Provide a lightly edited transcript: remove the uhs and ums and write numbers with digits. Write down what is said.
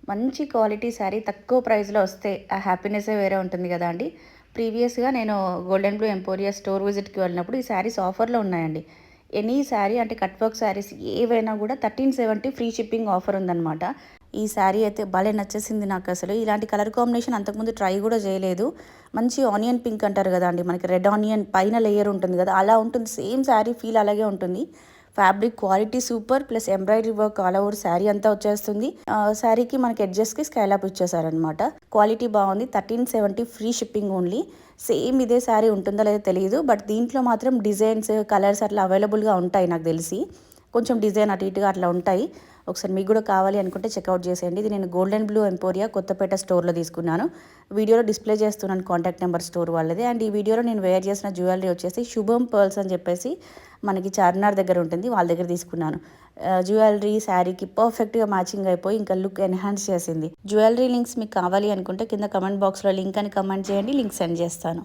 మంచి క్వాలిటీ శారీ తక్కువ ప్రైస్‌లో వస్తే ఆ హ్యాపీనెస్సే వేరే ఉంటుంది గదండీ! ప్రీవియస్‌గా నేను గోల్డెన్ బ్లూ ఎంపోరియా స్టోర్ విజిట్‌కి వెళ్ళినప్పుడు ఈ శారీస్ ఆఫర్‌లో ఉన్నాయండి. ఎనీ శారీ అంటే కట్ వర్క్ శారీస్ ఏవైనా గూడా 1370 ఫ్రీ షిప్పింగ్ ఆఫర్ ఉందనమాట. ఈ శారీ అయితే భలే నచ్చేసింది నాకసలు. ఇలాంటి కలర్ కాంబినేషన్ అంతకుముందు ట్రై గూడా జేయలేదు. మంచి ఆనియన్ పింక్ అంటారు గదండీ! మనకి రెడ్ ఆనియన్ పైన లేయర్ ఉంటుంది గదా! అలా ఉంటుంది. సేమ్ శారీ ఫీల్ అలాగే ఉంటుంది. Fabric quality super plus embroidery work all over sari అంతా వచ్చేస్తుంది. శారీకి మనకి ఎడ్జెస్‌కి స్కైలాప్ ఇచ్చేసారనమాట. క్వాలిటీ బాగుంది. 1370 ఫ్రీ షిప్పింగ్ ఓన్లీ. సేమ్ ఇదే శారీ ఉంటుందో లేదో తెలీదు. బట్ దీంట్లో మాత్రం డిజైన్స్, కలర్స్ అట్లా అవైలబుల్‌గా ఉంటాయి నాకు తెలిసి. కొంచెం డిజైన్ అటు ఇటుగా అట్లా ఉంటాయి. ఒకసారి మీకు కూడా కావాలి అనుకుంటే చెక్అవుట్ చేసేయండి. ఇది నేను గోల్డెన్ బ్లూ ఎంపోరియా కొత్తపేట స్టోర్‌లో తీసుకున్నాను. వీడియోలో డిస్ప్లే చేస్తున్నాను కాంటాక్ట్ నెంబర్ స్టోర్ వాళ్ళది. అండ్ ఈ వీడియోలో నేను వేర్ చేసిన జ్యువెలరీ వచ్చేసి శుభం పర్ల్స్ అని చెప్పేసి మనకి చార్మినార్ దగ్గర ఉంటుంది. వాళ్ళ దగ్గర తీసుకున్నాను. జ్యువెలరీ శారీకి పర్ఫెక్ట్‌గా మ్యాచింగ్ అయిపోయి ఇంకా లుక్ ఎన్హాన్స్ చేసింది. జ్యువెలరీ లింక్స్ మీకు కావాలి అనుకుంటే కింద కమెంట్ బాక్స్‌లో లింక్ అని కమెంట్ చేయండి. లింక్ సెండ్ చేస్తాను.